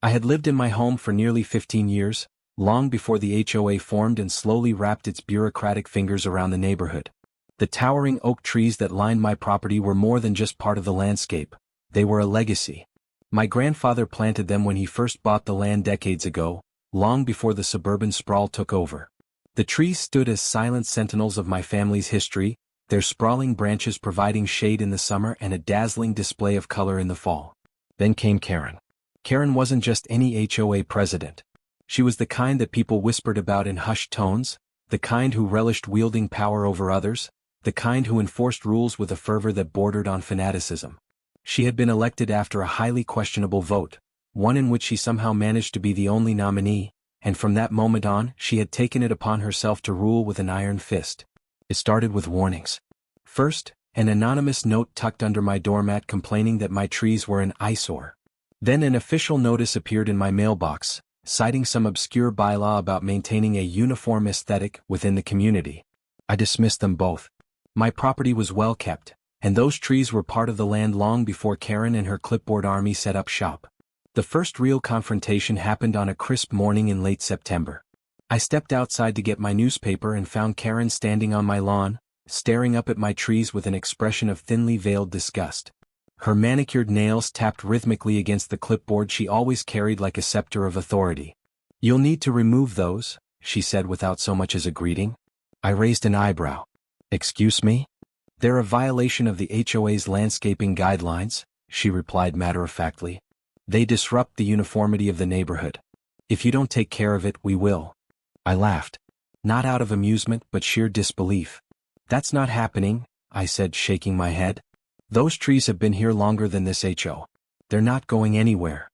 I had lived in my home for nearly 15 years, long before the HOA formed and slowly wrapped its bureaucratic fingers around the neighborhood. The towering oak trees that lined my property were more than just part of the landscape, they were a legacy. My grandfather planted them when he first bought the land decades ago, long before the suburban sprawl took over. The trees stood as silent sentinels of my family's history, their sprawling branches providing shade in the summer and a dazzling display of color in the fall. Then came Karen. Karen wasn't just any HOA president. She was the kind that people whispered about in hushed tones, the kind who relished wielding power over others, the kind who enforced rules with a fervor that bordered on fanaticism. She had been elected after a highly questionable vote, one in which she somehow managed to be the only nominee, and from that moment on, she had taken it upon herself to rule with an iron fist. It started with warnings. First, an anonymous note tucked under my doormat complaining that my trees were an eyesore. Then an official notice appeared in my mailbox, citing some obscure bylaw about maintaining a uniform aesthetic within the community. I dismissed them both. My property was well kept, and those trees were part of the land long before Karen and her clipboard army set up shop. The first real confrontation happened on a crisp morning in late September. I stepped outside to get my newspaper and found Karen standing on my lawn, staring up at my trees with an expression of thinly veiled disgust. Her manicured nails tapped rhythmically against the clipboard she always carried like a scepter of authority. "You'll need to remove those," she said without so much as a greeting. I raised an eyebrow. "Excuse me? They're a violation of the HOA's landscaping guidelines," she replied matter-of-factly. "They disrupt the uniformity of the neighborhood. If you don't take care of it, we will." I laughed. Not out of amusement but sheer disbelief. "That's not happening," I said, shaking my head. "Those trees have been here longer than this HO. They're not going anywhere."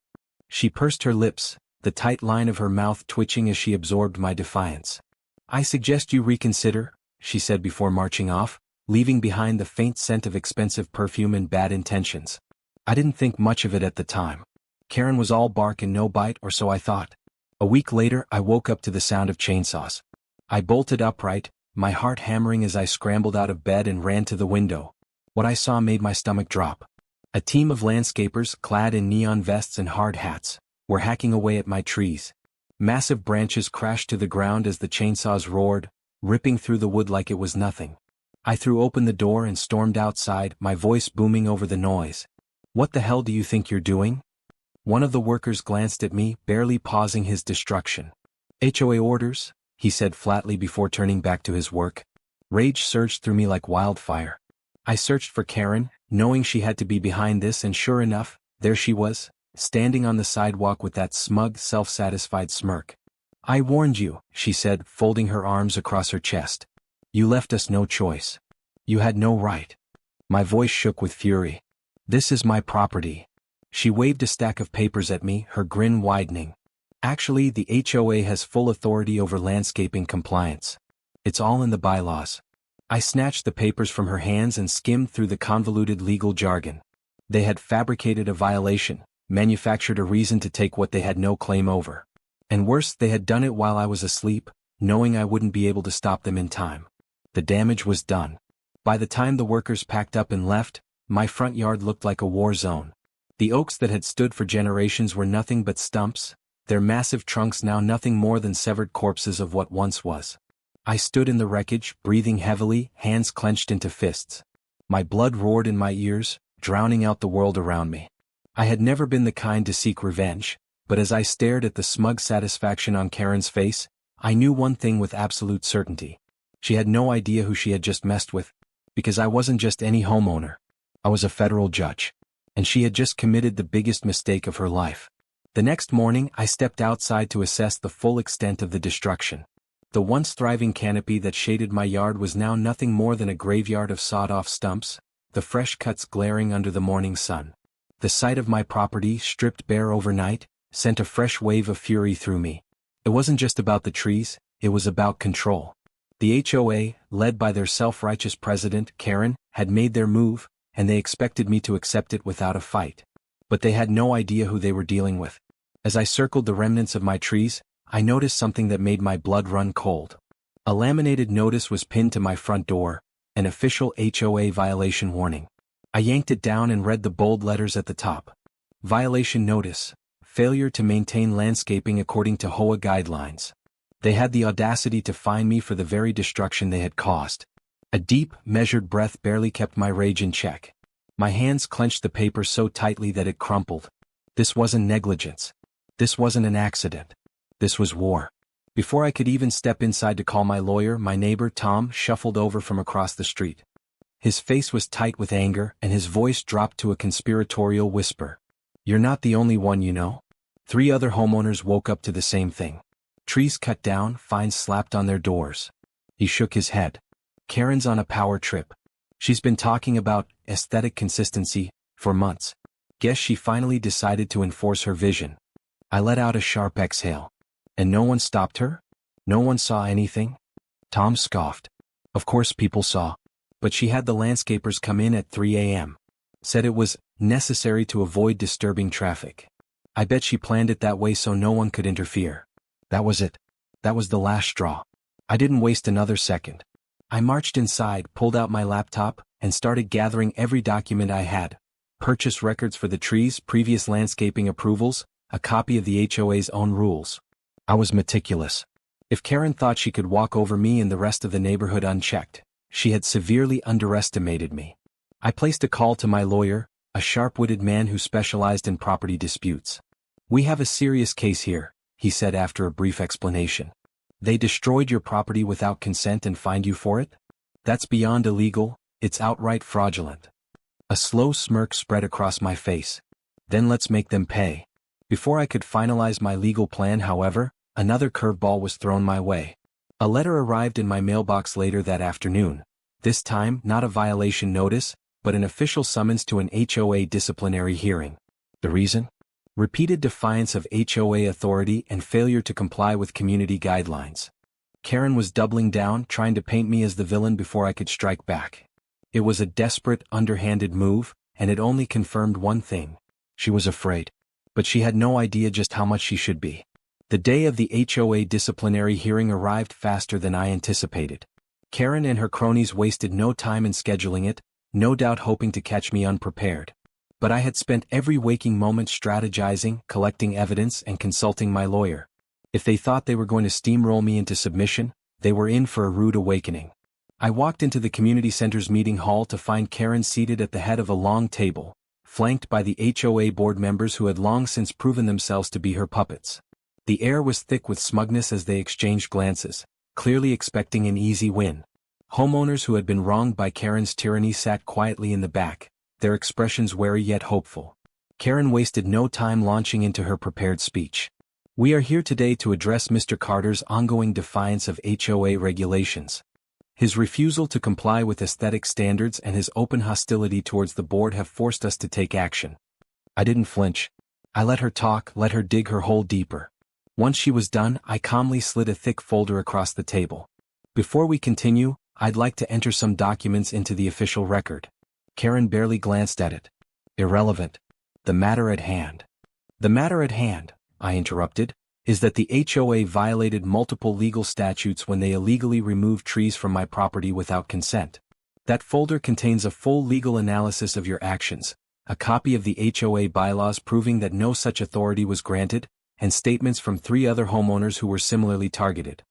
She pursed her lips, the tight line of her mouth twitching as she absorbed my defiance. "I suggest you reconsider," she said before marching off, leaving behind the faint scent of expensive perfume and bad intentions. I didn't think much of it at the time. Karen was all bark and no bite, or so I thought. A week later, I woke up to the sound of chainsaws. I bolted upright, my heart hammering as I scrambled out of bed and ran to the window. What I saw made my stomach drop. A team of landscapers, clad in neon vests and hard hats, were hacking away at my trees. Massive branches crashed to the ground as the chainsaws roared, ripping through the wood like it was nothing. I threw open the door and stormed outside, my voice booming over the noise. "What the hell do you think you're doing?" One of the workers glanced at me, barely pausing his destruction. "HOA orders," he said flatly before turning back to his work. Rage surged through me like wildfire. I searched for Karen, knowing she had to be behind this, and sure enough, there she was, standing on the sidewalk with that smug, self-satisfied smirk. "I warned you," she said, folding her arms across her chest. "You left us no choice. You had no right." My voice shook with fury. "This is my property." She waved a stack of papers at me, her grin widening. "Actually, the HOA has full authority over landscaping compliance. It's all in the bylaws." I snatched the papers from her hands and skimmed through the convoluted legal jargon. They had fabricated a violation, manufactured a reason to take what they had no claim over. And worse, they had done it while I was asleep, knowing I wouldn't be able to stop them in time. The damage was done. By the time the workers packed up and left, my front yard looked like a war zone. The oaks that had stood for generations were nothing but stumps, their massive trunks now nothing more than severed corpses of what once was. I stood in the wreckage, breathing heavily, hands clenched into fists. My blood roared in my ears, drowning out the world around me. I had never been the kind to seek revenge, but as I stared at the smug satisfaction on Karen's face, I knew one thing with absolute certainty. She had no idea who she had just messed with, because I wasn't just any homeowner. I was a federal judge. And she had just committed the biggest mistake of her life. The next morning, I stepped outside to assess the full extent of the destruction. The once thriving canopy that shaded my yard was now nothing more than a graveyard of sawed-off stumps, the fresh cuts glaring under the morning sun. The sight of my property, stripped bare overnight, sent a fresh wave of fury through me. It wasn't just about the trees, it was about control. The HOA, led by their self-righteous president, Karen, had made their move, and they expected me to accept it without a fight. But they had no idea who they were dealing with. As I circled the remnants of my trees, I noticed something that made my blood run cold. A laminated notice was pinned to my front door, an official HOA violation warning. I yanked it down and read the bold letters at the top. Violation notice. failure to maintain landscaping according to HOA guidelines. They had the audacity to fine me for the very destruction they had caused. A deep, measured breath barely kept my rage in check. My hands clenched the paper so tightly that it crumpled. This wasn't negligence. This wasn't an accident. This was war. Before I could even step inside to call my lawyer, my neighbor Tom shuffled over from across the street. His face was tight with anger, and his voice dropped to a conspiratorial whisper. "You're not the only one, you know." 3 other homeowners woke up to the same thing. Trees cut down, fines slapped on their doors. He shook his head. "Karen's on a power trip. She's been talking about aesthetic consistency for months. Guess she finally decided to enforce her vision." I let out a sharp exhale. "And no one stopped her? No one saw anything?" Tom scoffed. "Of course people saw. But she had the landscapers come in at 3 a.m. Said it was necessary to avoid disturbing traffic. I bet she planned it that way so no one could interfere. That was it. That was the last straw." I didn't waste another second. I marched inside, pulled out my laptop, and started gathering every document I had. Purchase records for the trees, previous landscaping approvals, a copy of the HOA's own rules. I was meticulous. If Karen thought she could walk over me and the rest of the neighborhood unchecked, she had severely underestimated me. I placed a call to my lawyer, a sharp-witted man who specialized in property disputes. "We have a serious case here," he said after a brief explanation. "They destroyed your property without consent and fined you for it? That's beyond illegal, it's outright fraudulent." A slow smirk spread across my face. "Then let's make them pay." Before I could finalize my legal plan, however, another curveball was thrown my way. A letter arrived in my mailbox later that afternoon. This time, not a violation notice, but an official summons to an HOA disciplinary hearing. The reason? Repeated defiance of HOA authority and failure to comply with community guidelines. Karen was doubling down, trying to paint me as the villain before I could strike back. It was a desperate, underhanded move, and it only confirmed one thing. She was afraid. But she had no idea just how much she should be. The day of the HOA disciplinary hearing arrived faster than I anticipated. Karen and her cronies wasted no time in scheduling it, no doubt hoping to catch me unprepared. But I had spent every waking moment strategizing, collecting evidence, and consulting my lawyer. If they thought they were going to steamroll me into submission, they were in for a rude awakening. I walked into the community center's meeting hall to find Karen seated at the head of a long table, flanked by the HOA board members who had long since proven themselves to be her puppets. The air was thick with smugness as they exchanged glances, clearly expecting an easy win. Homeowners who had been wronged by Karen's tyranny sat quietly in the back, their expressions wary yet hopeful. Karen wasted no time launching into her prepared speech. "We are here today to address Mr. Carter's ongoing defiance of HOA regulations. His refusal to comply with aesthetic standards and his open hostility towards the board have forced us to take action." I didn't flinch. I let her talk, let her dig her hole deeper. Once she was done, I calmly slid a thick folder across the table. "Before we continue, I'd like to enter some documents into the official record." Karen barely glanced at it. "Irrelevant. The matter at hand." "The matter at hand," I interrupted, "is that the HOA violated multiple legal statutes when they illegally removed trees from my property without consent. That folder contains a full legal analysis of your actions, a copy of the HOA bylaws proving that no such authority was granted, and statements from 3 other homeowners who were similarly targeted."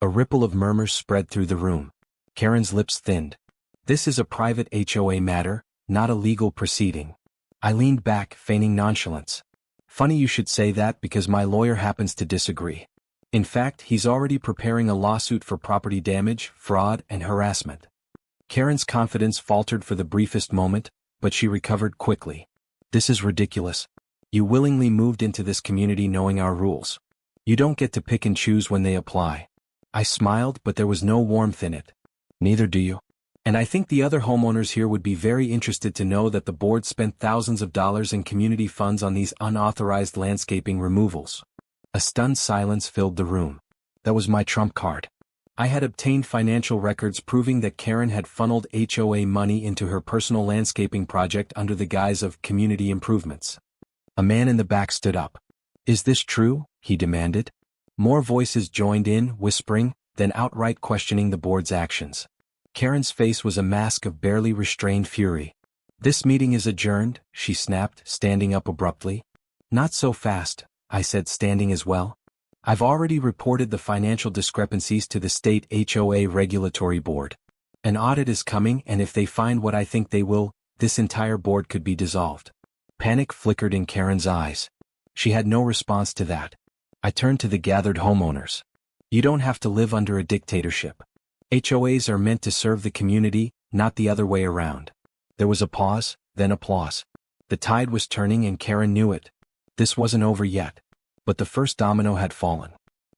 A ripple of murmurs spread through the room. Karen's lips thinned. "This is a private HOA matter, not a legal proceeding." I leaned back, feigning nonchalance. "Funny you should say that because my lawyer happens to disagree. In fact, he's already preparing a lawsuit for property damage, fraud, and harassment." Karen's confidence faltered for the briefest moment, but she recovered quickly. "This is ridiculous. You willingly moved into this community knowing our rules. You don't get to pick and choose when they apply." I smiled, but there was no warmth in it. "Neither do you. And I think the other homeowners here would be very interested to know that the board spent thousands of dollars in community funds on these unauthorized landscaping removals." A stunned silence filled the room. That was my trump card. I had obtained financial records proving that Karen had funneled HOA money into her personal landscaping project under the guise of community improvements. A man in the back stood up. "Is this true?" he demanded. More voices joined in, whispering, then outright questioning the board's actions. Karen's face was a mask of barely restrained fury. "This meeting is adjourned," she snapped, standing up abruptly. "Not so fast, I said, standing as well. I've already reported the financial discrepancies to the state HOA regulatory board. An audit is coming, and if they find what I think they will, this entire board could be dissolved. Panic flickered in Karen's eyes. She had no response to that. I turned to the gathered homeowners. You don't have to live under a dictatorship. HOAs are meant to serve the community, not the other way around. There was a pause, then applause. The tide was turning and Karen knew it. This wasn't over yet. But the first domino had fallen.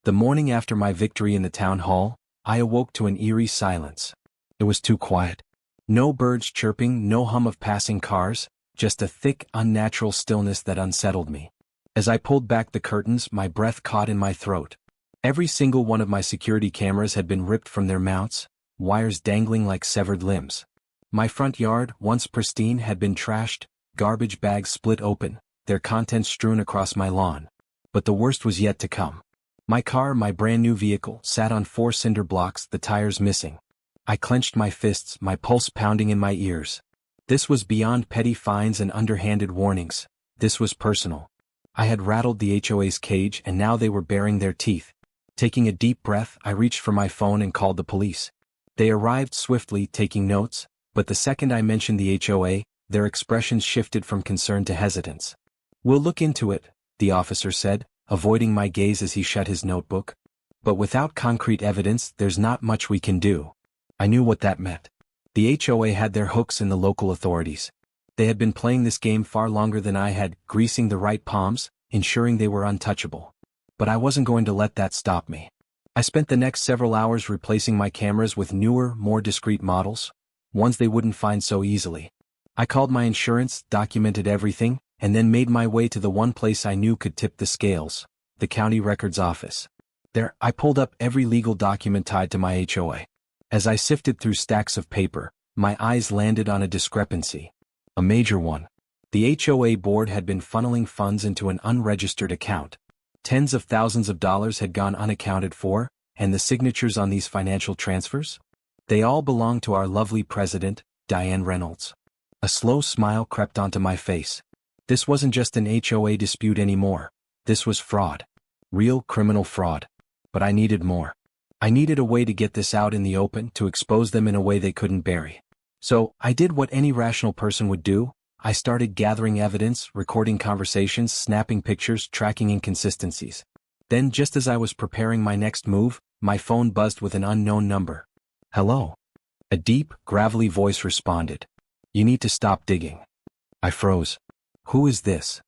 The morning after my victory in the town hall, I awoke to an eerie silence. It was too quiet. No birds chirping, no hum of passing cars, just a thick, unnatural stillness that unsettled me. As I pulled back the curtains, my breath caught in my throat. Every single one of my security cameras had been ripped from their mounts, wires dangling like severed limbs. My front yard, once pristine, had been trashed, garbage bags split open, their contents strewn across my lawn. But the worst was yet to come. My car, my brand new vehicle, sat on 4 cinder blocks, the tires missing. I clenched my fists, my pulse pounding in my ears. This was beyond petty fines and underhanded warnings. This was personal. I had rattled the HOA's cage and now they were baring their teeth. Taking a deep breath, I reached for my phone and called the police. They arrived swiftly, taking notes, but the second I mentioned the HOA, their expressions shifted from concern to hesitance. "We'll look into it," the officer said, avoiding my gaze as he shut his notebook. "But without concrete evidence, there's not much we can do." I knew what that meant. The HOA had their hooks in the local authorities. They had been playing this game far longer than I had, greasing the right palms, ensuring they were untouchable. But I wasn't going to let that stop me. I spent the next several hours replacing my cameras with newer, more discreet models, ones they wouldn't find so easily. I called my insurance, documented everything, and then made my way to the one place I knew could tip the scales, the county records office. There, I pulled up every legal document tied to my HOA. As I sifted through stacks of paper, my eyes landed on a discrepancy. A major one. The HOA board had been funneling funds into an unregistered account. Tens of thousands of dollars had gone unaccounted for, and the signatures on these financial transfers? They all belonged to our lovely president, Diane Reynolds. A slow smile crept onto my face. This wasn't just an HOA dispute anymore. This was fraud. Real criminal fraud. But I needed more. I needed a way to get this out in the open, to expose them in a way they couldn't bury. So, I did what any rational person would do. I started gathering evidence, recording conversations, snapping pictures, tracking inconsistencies. Then, just as I was preparing my next move, my phone buzzed with an unknown number. "Hello." A deep, gravelly voice responded. "You need to stop digging." I froze. "Who is this?"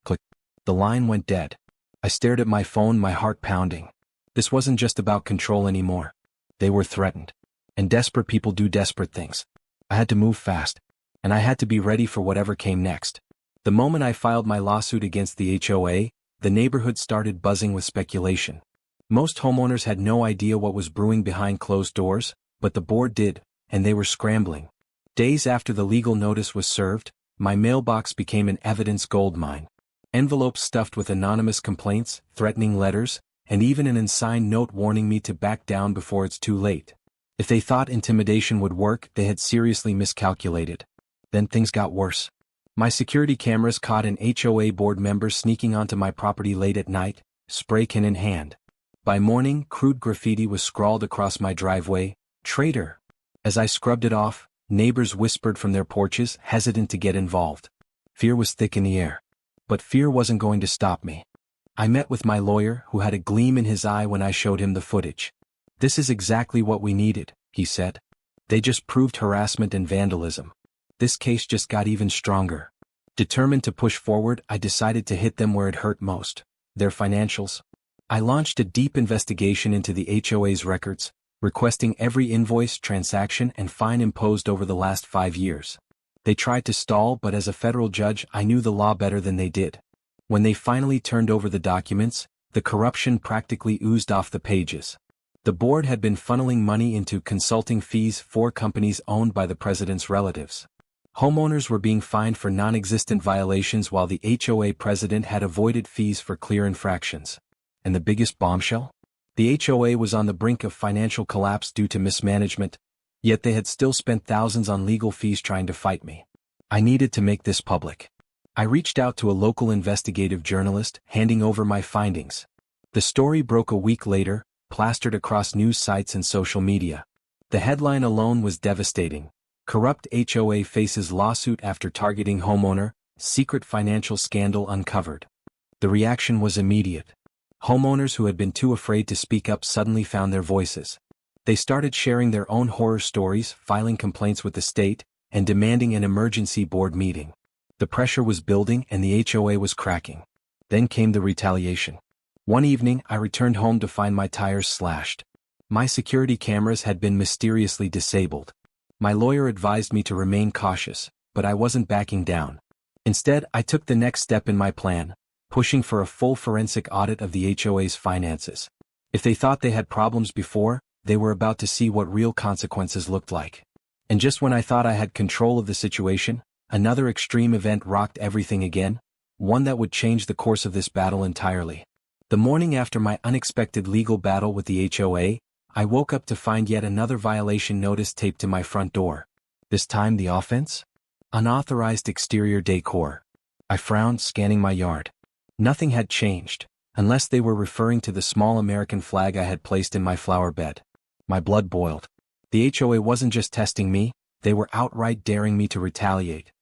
Click. The line went dead. I stared at my phone, my heart pounding. This wasn't just about control anymore. They were threatened. And desperate people do desperate things. I had to move fast. And I had to be ready for whatever came next. The moment I filed my lawsuit against the HOA, the neighborhood started buzzing with speculation. Most homeowners had no idea what was brewing behind closed doors, but the board did, and they were scrambling. Days after the legal notice was served, my mailbox became an evidence goldmine. Envelopes stuffed with anonymous complaints, threatening letters, and even an unsigned note warning me to back down before it's too late. If they thought intimidation would work, they had seriously miscalculated. Then things got worse. My security cameras caught an HOA board member sneaking onto my property late at night, spray can in hand. By morning, crude graffiti was scrawled across my driveway, "Traitor." As I scrubbed it off, neighbors whispered from their porches, hesitant to get involved. Fear was thick in the air. But fear wasn't going to stop me. I met with my lawyer, who had a gleam in his eye when I showed him the footage. "This is exactly what we needed," he said. "They just proved harassment and vandalism. This case just got even stronger." Determined to push forward, I decided to hit them where it hurt most, their financials. I launched a deep investigation into the HOA's records, requesting every invoice, transaction, and fine imposed over the last 5 years. They tried to stall, but as a federal judge, I knew the law better than they did. When they finally turned over the documents, the corruption practically oozed off the pages. The board had been funneling money into consulting fees for companies owned by the president's relatives. Homeowners were being fined for non-existent violations while the HOA president had avoided fees for clear infractions. And the biggest bombshell? The HOA was on the brink of financial collapse due to mismanagement, yet they had still spent thousands on legal fees trying to fight me. I needed to make this public. I reached out to a local investigative journalist, handing over my findings. The story broke a week later, plastered across news sites and social media. The headline alone was devastating. Corrupt HOA faces lawsuit after targeting homeowner, secret financial scandal uncovered. The reaction was immediate. Homeowners who had been too afraid to speak up suddenly found their voices. They started sharing their own horror stories, filing complaints with the state, and demanding an emergency board meeting. The pressure was building and the HOA was cracking. Then came the retaliation. One evening, I returned home to find my tires slashed. My security cameras had been mysteriously disabled. My lawyer advised me to remain cautious, but I wasn't backing down. Instead, I took the next step in my plan, pushing for a full forensic audit of the HOA's finances. If they thought they had problems before, they were about to see what real consequences looked like. And just when I thought I had control of the situation, another extreme event rocked everything again, one that would change the course of this battle entirely. The morning after my unexpected legal battle with the HOA, I woke up to find yet another violation notice taped to my front door. This time the offense? Unauthorized exterior decor. I frowned, scanning my yard. Nothing had changed, unless they were referring to the small American flag I had placed in my flower bed. My blood boiled. The HOA wasn't just testing me, they were outright daring me to retaliate.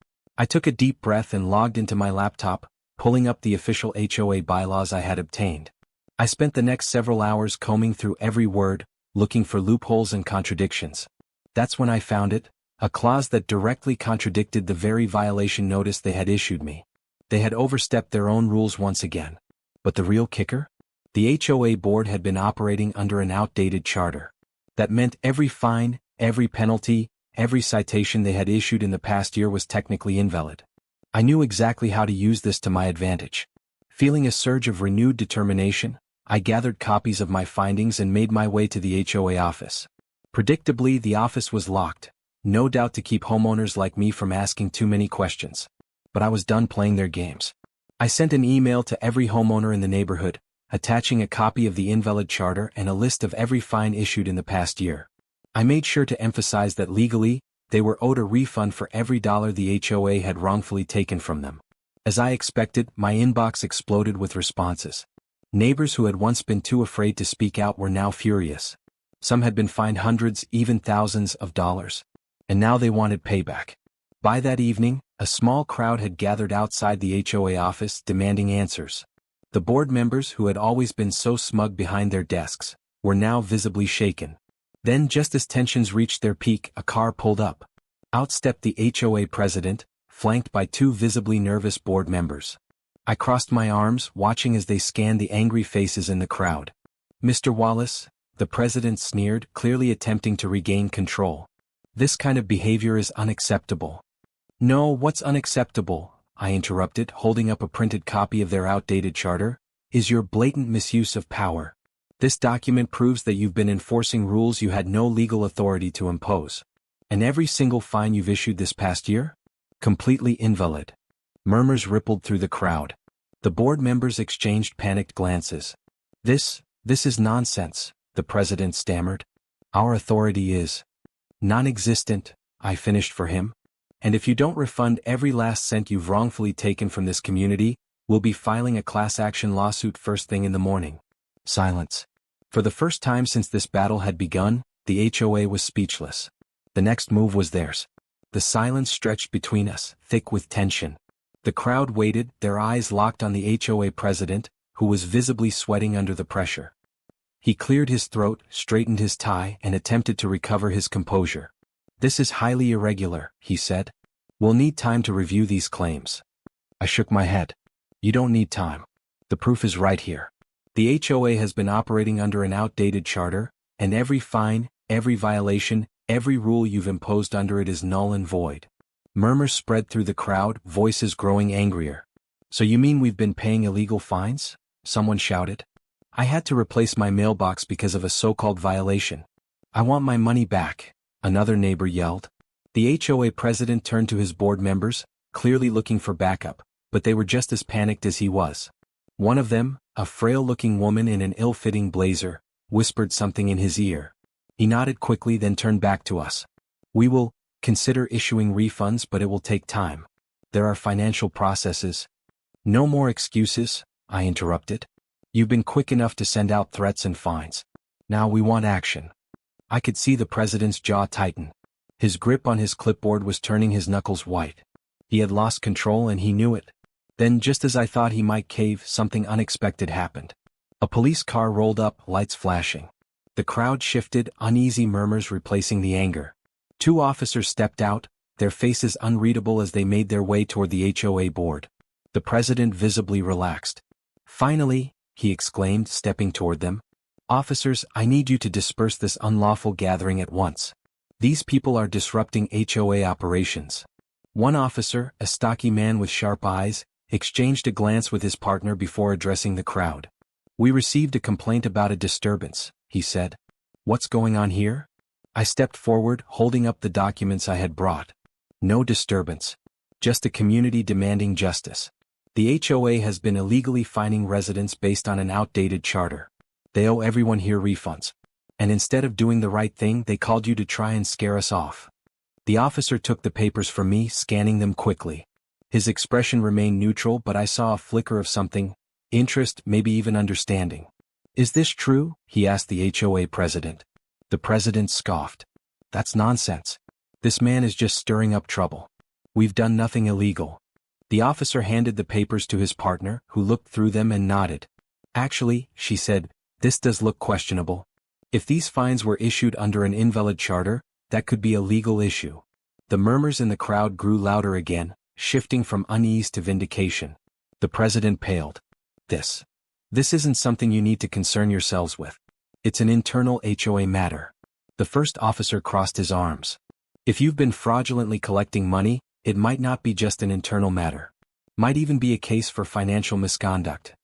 I took a deep breath and logged into my laptop, pulling up the official HOA bylaws I had obtained. I spent the next several hours combing through every word, looking for loopholes and contradictions. That's when I found it, a clause that directly contradicted the very violation notice they had issued me. They had overstepped their own rules once again. But the real kicker? The HOA board had been operating under an outdated charter. That meant every fine, every penalty, every citation they had issued in the past year was technically invalid. I knew exactly how to use this to my advantage. Feeling a surge of renewed determination, I gathered copies of my findings and made my way to the HOA office. Predictably, the office was locked, no doubt to keep homeowners like me from asking too many questions. But I was done playing their games. I sent an email to every homeowner in the neighborhood, attaching a copy of the invalid charter and a list of every fine issued in the past year. I made sure to emphasize that legally, they were owed a refund for every dollar the HOA had wrongfully taken from them. As I expected, my inbox exploded with responses. Neighbors who had once been too afraid to speak out were now furious. Some had been fined hundreds, even thousands of dollars. And now they wanted payback. By that evening, a small crowd had gathered outside the HOA office demanding answers. The board members who had always been so smug behind their desks were now visibly shaken. Then, just as tensions reached their peak, a car pulled up. Out stepped the HOA president, flanked by two visibly nervous board members. I crossed my arms, watching as they scanned the angry faces in the crowd. "Mr. Wallace," the president sneered, clearly attempting to regain control. "This kind of behavior is unacceptable." "No, what's unacceptable," I interrupted, holding up a printed copy of their outdated charter, "is your blatant misuse of power. This document proves that you've been enforcing rules you had no legal authority to impose. And every single fine you've issued this past year? Completely invalid." Murmurs rippled through the crowd. The board members exchanged panicked glances. This is nonsense," the president stammered. "Our authority is non-existent," I finished for him. "And if you don't refund every last cent you've wrongfully taken from this community, we'll be filing a class action lawsuit first thing in the morning." Silence. For the first time since this battle had begun, the HOA was speechless. The next move was theirs. The silence stretched between us, thick with tension. The crowd waited, their eyes locked on the HOA president, who was visibly sweating under the pressure. He cleared his throat, straightened his tie, and attempted to recover his composure. "This is highly irregular," he said. "We'll need time to review these claims." I shook my head. "You don't need time. The proof is right here. The HOA has been operating under an outdated charter, and every fine, every violation, every rule you've imposed under it is null and void." Murmurs spread through the crowd, voices growing angrier. "So you mean we've been paying illegal fines?" someone shouted. "I had to replace my mailbox because of a so-called violation. I want my money back," another neighbor yelled. The HOA president turned to his board members, clearly looking for backup, but they were just as panicked as he was. One of them, a frail-looking woman in an ill-fitting blazer, whispered something in his ear. He nodded quickly, then turned back to us. "We will consider issuing refunds, but it will take time." There are financial processes. No more excuses, I interrupted. You've been quick enough to send out threats and fines. Now we want action. I could see the president's jaw tighten. His grip on his clipboard was turning his knuckles white. He had lost control and he knew it. Then, just as I thought he might cave, something unexpected happened. A police car rolled up, lights flashing. The crowd shifted, uneasy murmurs replacing the anger. 2 officers stepped out, their faces unreadable as they made their way toward the HOA board. The president visibly relaxed. Finally, he exclaimed, stepping toward them. Officers, I need you to disperse this unlawful gathering at once. These people are disrupting HOA operations. One officer, a stocky man with sharp eyes, exchanged a glance with his partner before addressing the crowd. We received a complaint about a disturbance, he said. What's going on here? I stepped forward, holding up the documents I had brought. No disturbance. Just a community demanding justice. The HOA has been illegally fining residents based on an outdated charter. They owe everyone here refunds. And instead of doing the right thing, they called you to try and scare us off. The officer took the papers from me, scanning them quickly. His expression remained neutral, but I saw a flicker of something, interest, maybe even understanding. Is this true? He asked the HOA president. The president scoffed. That's nonsense. This man is just stirring up trouble. We've done nothing illegal. The officer handed the papers to his partner, who looked through them and nodded. Actually, she said, this does look questionable. If these fines were issued under an invalid charter, that could be a legal issue. The murmurs in the crowd grew louder again, shifting from unease to vindication. The president paled. This isn't something you need to concern yourselves with. It's an internal HOA matter. The first officer crossed his arms. If you've been fraudulently collecting money, it might not be just an internal matter. Might even be a case for financial misconduct.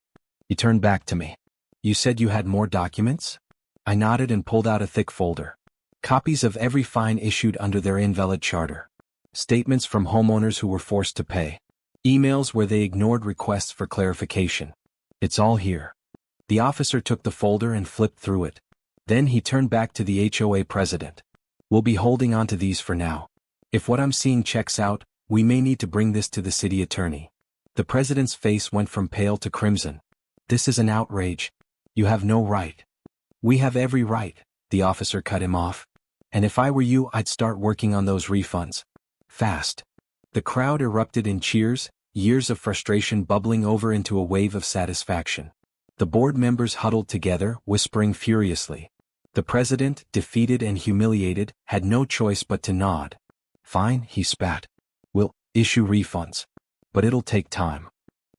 He turned back to me. You said you had more documents? I nodded and pulled out a thick folder. Copies of every fine issued under their invalid charter. Statements from homeowners who were forced to pay. Emails where they ignored requests for clarification. It's all here. The officer took the folder and flipped through it. Then he turned back to the HOA president. We'll be holding on to these for now. If what I'm seeing checks out, we may need to bring this to the city attorney. The president's face went from pale to crimson. This is an outrage. You have no right. We have every right, the officer cut him off. And if I were you, I'd start working on those refunds. Fast. The crowd erupted in cheers, years of frustration bubbling over into a wave of satisfaction. The board members huddled together, whispering furiously. The president, defeated and humiliated, had no choice but to nod. Fine, he spat. We'll issue refunds. But it'll take time.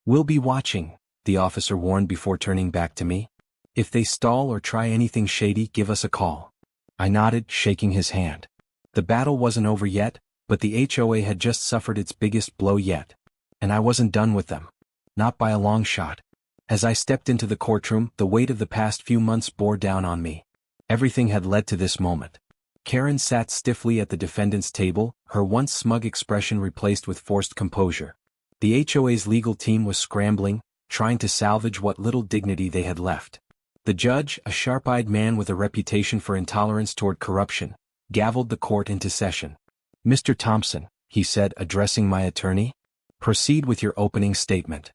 We'll be watching, the officer warned before turning back to me. If they stall or try anything shady, give us a call. I nodded, shaking his hand. The battle wasn't over yet, but the HOA had just suffered its biggest blow yet. And I wasn't done with them. Not by a long shot. As I stepped into the courtroom, the weight of the past few months bore down on me. Everything had led to this moment. Karen sat stiffly at the defendant's table, her once smug expression replaced with forced composure. The HOA's legal team was scrambling, trying to salvage what little dignity they had left. The judge, a sharp-eyed man with a reputation for intolerance toward corruption, gavelled the court into session. Mr. Thompson, he said, addressing my attorney, proceed with your opening statement.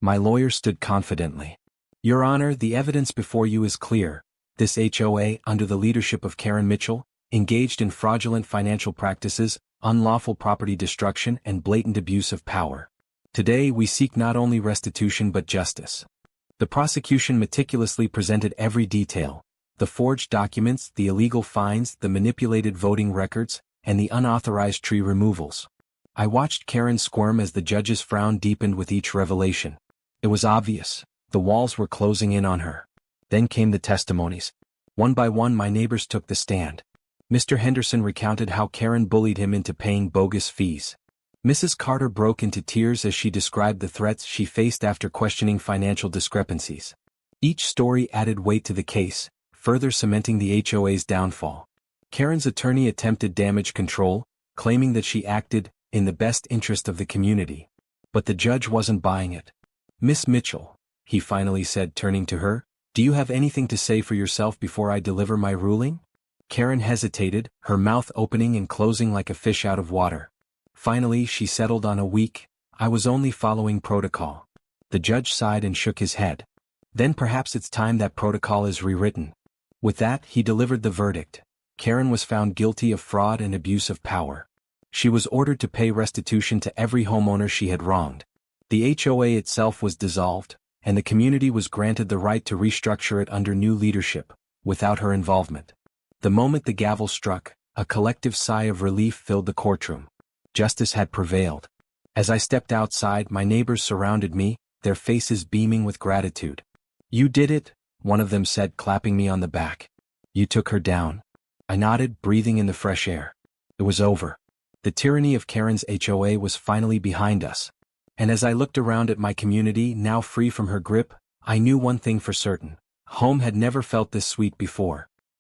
My lawyer stood confidently. Your Honor, the evidence before you is clear. This HOA, under the leadership of Karen Mitchell, engaged in fraudulent financial practices, unlawful property destruction, and blatant abuse of power. Today we seek not only restitution but justice. The prosecution meticulously presented every detail: the forged documents, the illegal fines, the manipulated voting records, and the unauthorized tree removals. I watched Karen squirm as the judge's frown deepened with each revelation. It was obvious. The walls were closing in on her. Then came the testimonies. One by one my neighbors took the stand. Mr. Henderson recounted how Karen bullied him into paying bogus fees. Mrs. Carter broke into tears as she described the threats she faced after questioning financial discrepancies. Each story added weight to the case, further cementing the HOA's downfall. Karen's attorney attempted damage control, claiming that she acted in the best interest of the community. But the judge wasn't buying it. Miss Mitchell, he finally said, turning to her, do you have anything to say for yourself before I deliver my ruling? Karen hesitated, her mouth opening and closing like a fish out of water. Finally, she settled on a week. I was only following protocol. The judge sighed and shook his head. Then perhaps it's time that protocol is rewritten. With that, he delivered the verdict. Karen was found guilty of fraud and abuse of power. She was ordered to pay restitution to every homeowner she had wronged. The HOA itself was dissolved, and the community was granted the right to restructure it under new leadership, without her involvement. The moment the gavel struck, a collective sigh of relief filled the courtroom. Justice had prevailed. As I stepped outside, my neighbors surrounded me, their faces beaming with gratitude. "You did it," one of them said, clapping me on the back. "You took her down." I nodded, breathing in the fresh air. It was over. The tyranny of Karen's HOA was finally behind us. And as I looked around at my community, now free from her grip, I knew one thing for certain. Home had never felt this sweet before.